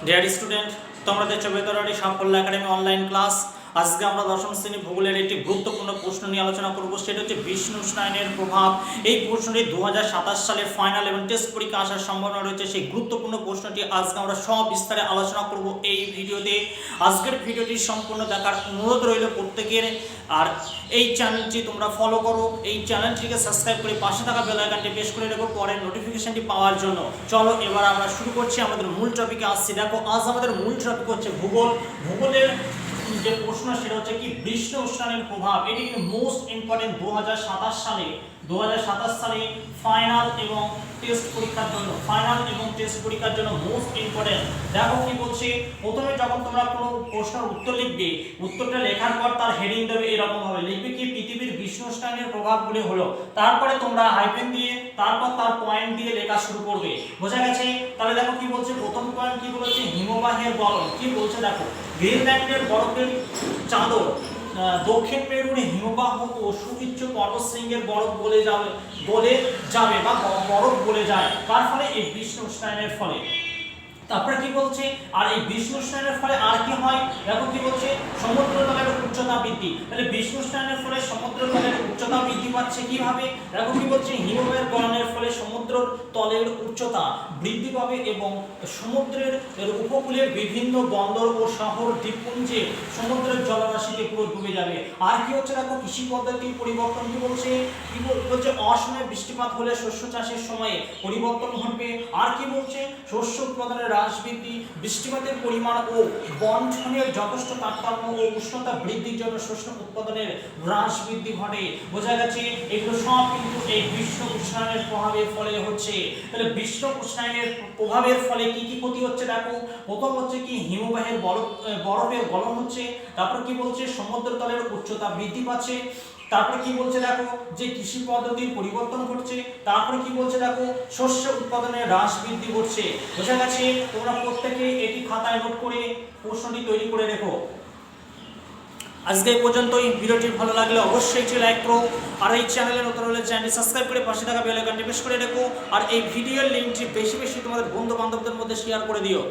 Dear student, তোমরা দেখছো বেতরারি সাফল্য একাডেমি অনলাইন ক্লাস। আজকে আমরা দশম শ্রেণী ভূগোলের একটি গুরুত্বপূর্ণ প্রশ্ন নিয়ে আলোচনা করব। সেটা হচ্ছে বিশ্ব উষ্ণায়নের প্রভাব। এই প্রশ্নটি 2027 সালে ফাইনাল এবং টেস্ট পরীক্ষা আসার সম্ভাবনা রয়েছে। সেই গুরুত্বপূর্ণ প্রশ্নটি আজকে আমরা সব বিস্তারে আলোচনা করব এই ভিডিওতে। আজকের ভিডিওটি সম্পূর্ণ দেখার অনুরোধ রইল প্রত্যেকের। আর এই চ্যানেলটি তোমরা ফলো করো, এই চ্যানেলটিকে সাবস্ক্রাইব করে পাশে থাকা বেল আইকনটি প্রেস করে রেখো পরের নোটিফিকেশনটি পাওয়ার জন্য। চলো এবার আমরা শুরু করছি, আমাদের মূল টপিকে আসছি। দেখো, আজ আমাদের মূল টপিক হচ্ছে ভূগোল। ভূগোলের যে প্রশ্ন সেটা হচ্ছে কি বিশ্ব উষ্ণায়নের প্রভাব। এটি কিন্তু মোস্ট ইম্পর্টেন্ট 2027 সালে ফাইনাল এবং টেস্ট পরীক্ষার জন্য মোস্ট ইম্পর্টেন্ট। দেখো কি বলছে, প্রথমে যখন তোমরা কোনো প্রশ্নের উত্তর লিখবে, উত্তরটা লেখার পর তার হেডিং দেবে এরকম ভাবে, লিখবে কি পৃথিবীর বিশ্ব উষ্ণায়নের প্রভাবগুলি হলো, তারপরে তোমরা হাইফেন দিয়ে তারপর তার পয়েন্ট দিয়ে লেখা শুরু করবে। বোঝা গেছে? তাহলে দেখো কি বলছে, প্রথম পয়েন্ট কি বলেছে, হিমবাহের গলন। কি বলছে দেখো, গ্রিনল্যান্ডের বরফের চাদর, দক্ষিণ মেরুর হিমবাহ ও সুউচ্চ পর্বতশৃঙ্গের বরফ গলে যাবে বা বরফ গলে যায়, তার ফলে এই বিশ্ব উষ্ণায়নের ফলে। তারপরে কি বলছে, আর এই বিশ্ব উষ্ণায়নের ফলে আর কি হয়, দেখো কি বলছে, সমুদ্রতলের উচ্চতা বৃদ্ধি। তাহলে বিশ্ব উষ্ণায়নের ফলে সমুদ্রতলের উচ্চতা বৃদ্ধি পাচ্ছে কিভাবে, দেখো কি বলছে, হিমবাহের গলনের ফলে সমুদ্র তলের উচ্চতা বৃদ্ধি পাবে এবং সমুদ্রের উপকূলের বিভিন্ন বন্দর ও শহর দ্বীপপুঞ্জে সমুদ্রের জলরাশিতে পুরো ডুবে যাবে। আর কি হচ্ছে, দেখো কৃষি পদ্ধতির পরিবর্তন। কি বলছে, অসময়ে বৃষ্টিপাত হলে শস্য চাষের সময়ে পরিবর্তন ঘটবে। আর কি বলছে, শস্য উৎপাদনের হ্রাস বৃদ্ধি, বৃষ্টিপাতের পরিমাণ ও বন্টনের যথেষ্ট তারতম্য ও উষ্ণতা বৃদ্ধির জন্য শস্য উৎপাদনের হ্রাস বৃদ্ধি ঘটে। বোঝা গেছে? এগুলো সব কিন্তু এই বিশ্ব উষ্ণায়নের প্রভাবের ফলে হচ্ছে। তাহলে বিশ্ব উষ্ণায়নের প্রভাবের ফলে কি কি ক্ষতি হচ্ছে দেখো, প্রথম হচ্ছে কি হিমবাহের বরফের গলন হচ্ছে। তারপর কি বলছে, সমুদ্র তলের উচ্চতা বৃদ্ধি পাচ্ছে। তারপরে কি বলছে দেখো, যে কৃষি পদ্ধতির পরিবর্তন ঘটছে। তারপরে কি বলছে দেখো, শস্য উৎপাদনের হ্রাস বৃদ্ধি ঘটছে। বোঝা গেছে? তোমরা প্রত্যেকে এটি খাতায় নোট করে প্রশ্নটি তৈরি করে রেখো। আজকে এই পর্যন্তই। ভিডিওটি ভালো লাগলে অবশ্যই লাইক করো, আর এই চ্যানেলে নতুন হলে চ্যানেলটি সাবস্ক্রাইব করে পাশে থাকা বেল আইকনটি প্রেস করে রেখো, আর এই ভিডিওর লিঙ্কটি বেশি বেশি তোমাদের বন্ধু বান্ধবদের মধ্যে শেয়ার করে দিও।